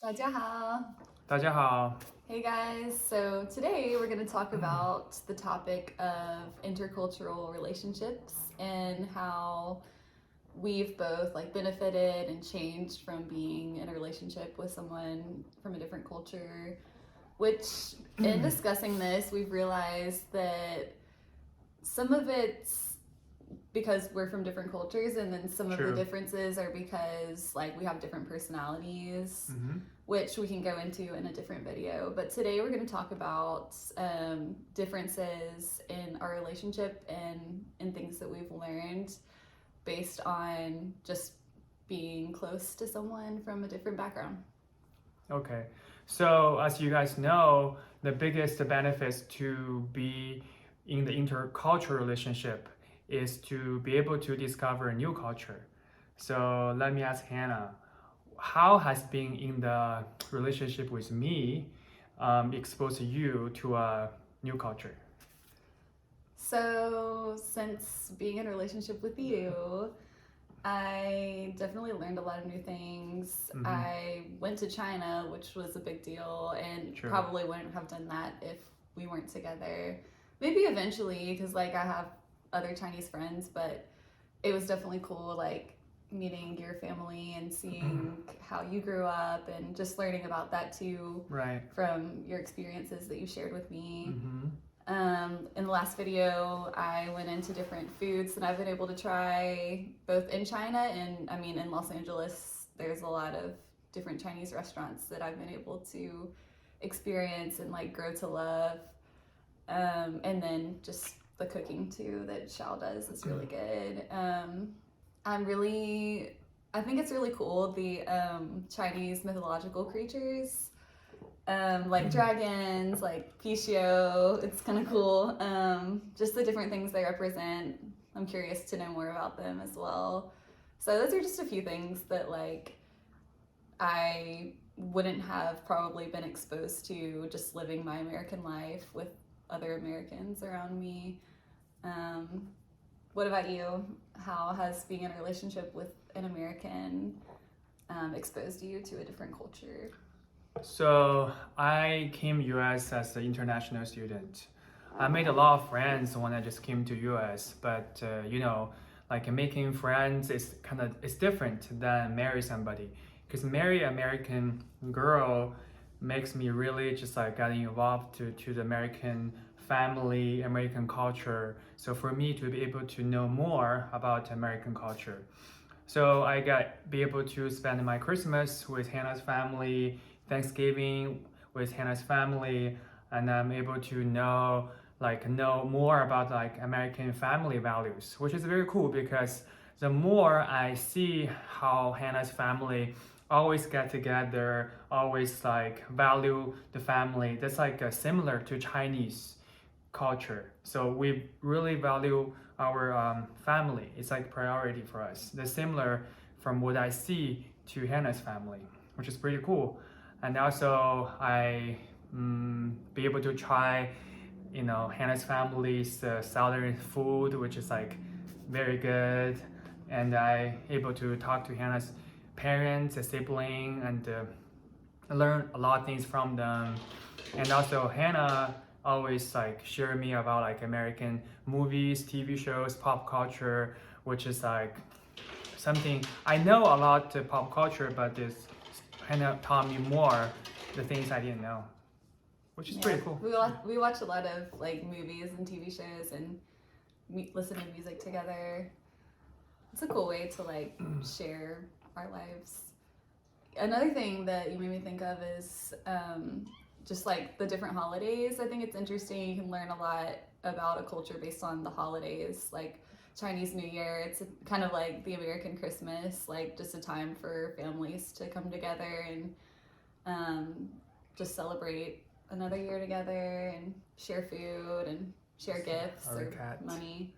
大家好。大家好。 Hey guys, so today we're going to talk about the topic of intercultural relationships and how we've both benefited and changed from being in a relationship with someone from a different culture, which in discussing this we've realized that some of it's because we're from different cultures, and then some of the differences are because we have different personalities, which we can go into in a different video. But today we're going to talk about differences in our relationship and things that we've learned based on just being close to someone from a different background. Okay, so as you guys know, the biggest benefits to be in the intercultural relationship is to be able to discover a new culture. So let me ask Hannah, how has being in the relationship with me exposed you to a new culture? So since being in a relationship with you, I definitely learned a lot of new things. I went to China, which was a big deal, and probably wouldn't have done that if we weren't together. Maybe eventually, because I have other Chinese friends, but it was definitely cool meeting your family and seeing how you grew up and just learning about that too, from your experiences that you shared with me. In the last video I went into different foods that I've been able to try both in China and in Los Angeles. There's a lot of different Chinese restaurants that I've been able to experience and grow to love, and then just the cooking too that Xiao does is really good. I think it's really cool, the Chinese mythological creatures, dragons, Xiao. It's kind of cool. Just the different things they represent. I'm curious to know more about them as well. So those are just a few things that I wouldn't have probably been exposed to just living my American life with other Americans around me. What about you? How has being in a relationship with an American exposed you to a different culture? So I came US as an international student. I made a lot of friends when I just came to US, but making friends is it's different than marry somebody, because marry American girl makes me really just getting involved to the American family, American culture. So for me to be able to know more about American culture, so I be able to spend my Christmas with Hannah's family, Thanksgiving with Hannah's family, and I'm able to know more about American family values, which is very cool, because the more I see how Hannah's family always get together, always value the family, that's similar to Chinese culture. So we really value our family. It's priority for us. That's similar from what I see to Hannah's family, which is pretty cool. And also I be able to try Hannah's family's southern food, which is very good, and I able to talk to Hannah's parents, a sibling, and learn a lot of things from them. And also Hannah always share me about American movies, TV shows, pop culture, which is something I know a lot of pop culture, but this Hannah taught me more the things I didn't know, which is pretty cool. We watch a lot of movies and TV shows and listen to music together. It's a cool way to share our lives. Another thing that you made me think of is just the different holidays. I think it's interesting. You can learn a lot about a culture based on the holidays, Chinese New Year. It's kind of like the American Christmas, just a time for families to come together and just celebrate another year together and share food and share gifts or money.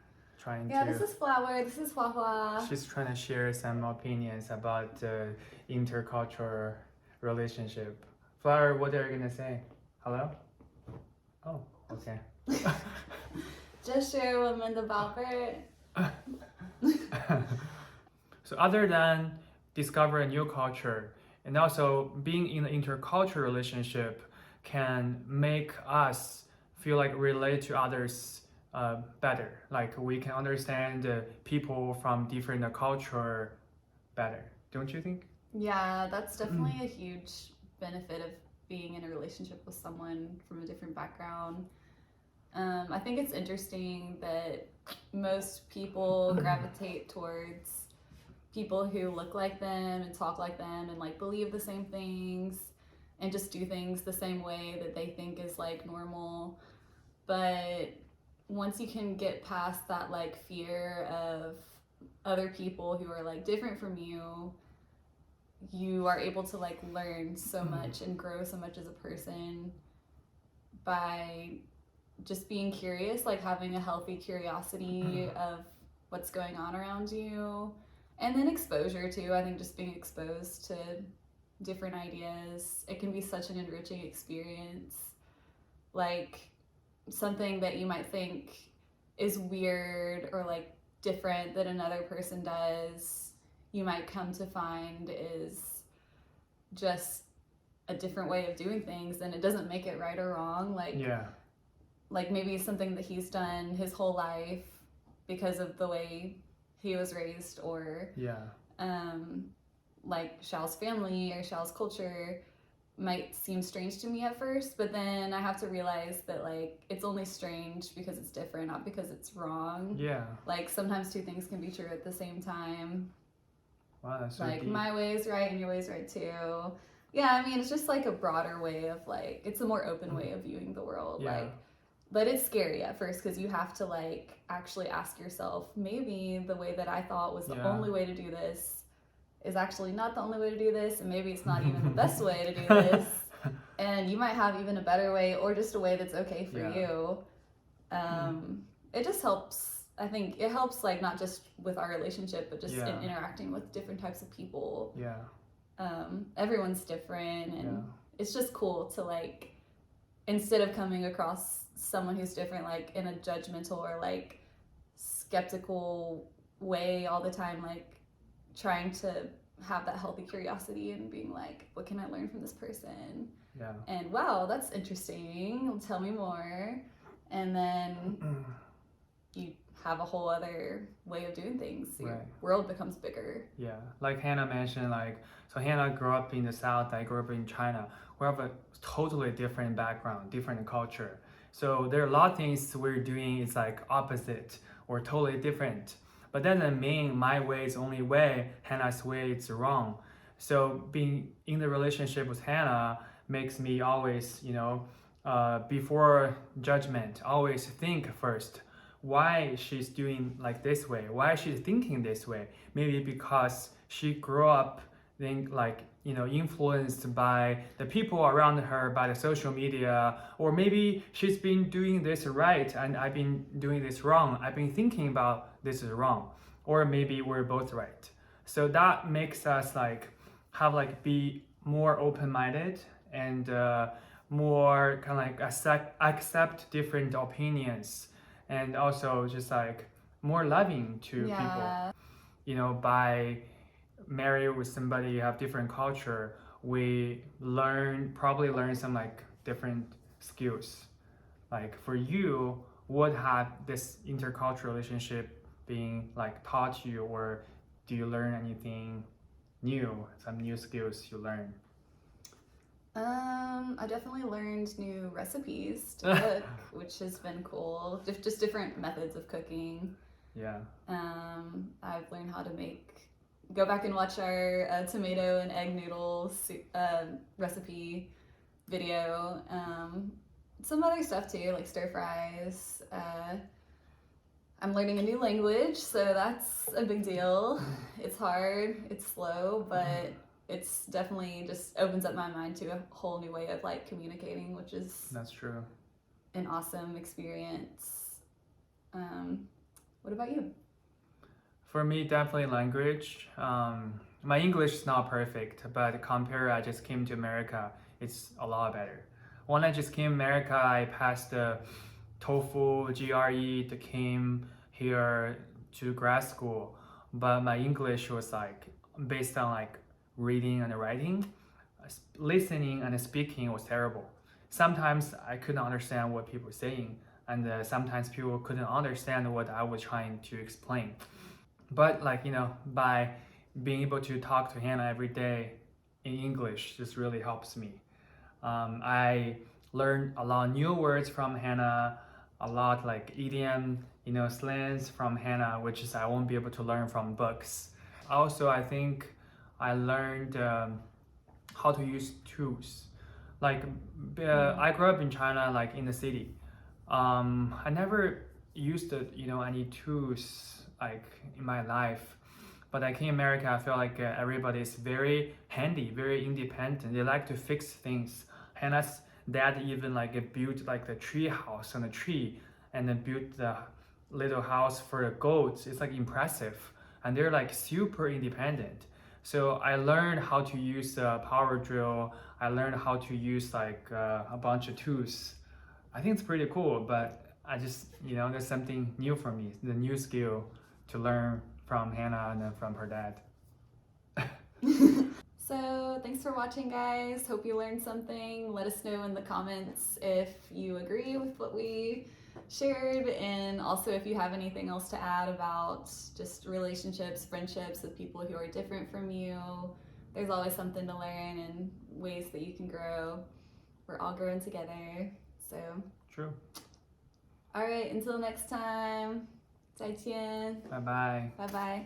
This is Flower. This is Hua Hua. She's trying to share some opinions about the intercultural relationship. Flower, what are you gonna say? Hello? Oh, okay. 这是我们的宝贝。So other than discover a new culture And also being in an intercultural relationship can make us feel like relate to others better. Like we can understand people from different culture better. Don't you think? Yeah, that's definitely a huge benefit of being in a relationship with someone from a different background. I think it's interesting that most people gravitate towards people who look like them and talk like them and like believe the same things and just do things the same way that they think is like normal. But once you can get past that like fear of other people who are like different from you, you are able to like learn so much and grow so much as a person by just being curious, like having a healthy curiosity of what's going on around you. And then exposure too. I think just being exposed to different ideas, it can be such an enriching experience. Like something that you might think is weird or like different that another person does, you might come to find is just a different way of doing things, and it doesn't make it right or wrong. Like maybe something that he's done his whole life because of the way he was raised, or like Xiao's family or Xiao's culture might seem strange to me at first, but then I have to realize that like it's only strange because it's different, not because it's wrong. Like sometimes two things can be true at the same time. Wow, that's so like deep. My way is right and your way is right too. Yeah, I mean it's just like a broader way of like, it's a more open way of viewing the world. Like, but it's scary at first because you have to like actually ask yourself, maybe the way that I thought was the only way to do this is actually not the only way to do this, and maybe it's not even the best way to do this, and you might have even a better way or just a way that's okay for you. It just helps. I think it helps like not just with our relationship, but just in interacting with different types of people. Everyone's different, and it's just cool to like, instead of coming across someone who's different like in a judgmental or like skeptical way all the time, like trying to have that healthy curiosity and being like, what can I learn from this person? And wow, that's interesting, tell me more. And then you have a whole other way of doing things. Your world becomes bigger. Like Hannah mentioned, like, so Hannah grew up in the South, I grew up in China. We have a totally different background, different culture. So there are a lot of things we're doing is like opposite or totally different. But that doesn't mean my way is the only way, Hannah's way is wrong. So being in the relationship with Hannah makes me always, before judgment, always think first why she's doing like this way, why she's thinking this way. Maybe because she grew up influenced by the people around her, by the social media, or maybe she's been doing this right and I've been doing this wrong. I've been thinking about this is wrong, or maybe we're both right. So that makes us be more open-minded and more kind of like accept different opinions, and also just like more loving to people. By marry with somebody you have different culture, we probably learn some like different skills. Like for you, what have this intercultural relationship being like taught you, or do you learn anything new, some new skills you learn? I definitely learned new recipes to cook, which has been cool. Just different methods of cooking. I've learned how to go back and watch our tomato and egg noodle recipe video. Some other stuff too, like stir fries. I'm learning a new language, so that's a big deal. It's hard, it's slow, but it's definitely just opens up my mind to a whole new way of like communicating, which is that's true, an awesome experience. What about you? For me, definitely language. My English is not perfect, but compared, I just came to America, it's a lot better. When I just came to America, I passed the TOEFL, GRE, came here to grad school, but my English was like based on like reading and writing. listening and speaking was terrible. Sometimes I couldn't understand what people were saying, and sometimes people couldn't understand what I was trying to explain. But by being able to talk to Hannah every day in English just really helps me. I learned a lot of new words from Hannah, a lot like idiom, slangs from Hannah, which is I won't be able to learn from books. Also, I think I learned how to use tools. I grew up in China, in the city. I never used any tools in my life. But in America, I feel like everybody is very handy, very independent. They like to fix things. Hannah's dad even built the tree house on a tree, and then built the little house for the goats. It's impressive, and they're super independent. So I learned how to use the power drill. I learned how to use a bunch of tools. I think it's pretty cool, but I just there's something new for me, the new skill to learn from Hannah and then from her dad. So thanks for watching, guys. Hope you learned something. Let us know in the comments if you agree with what we shared, and also if you have anything else to add about just relationships, friendships with people who are different from you. There's always something to learn and ways that you can grow. We're all growing together. So True. All right, until next time. 再见. Bye bye. Bye bye.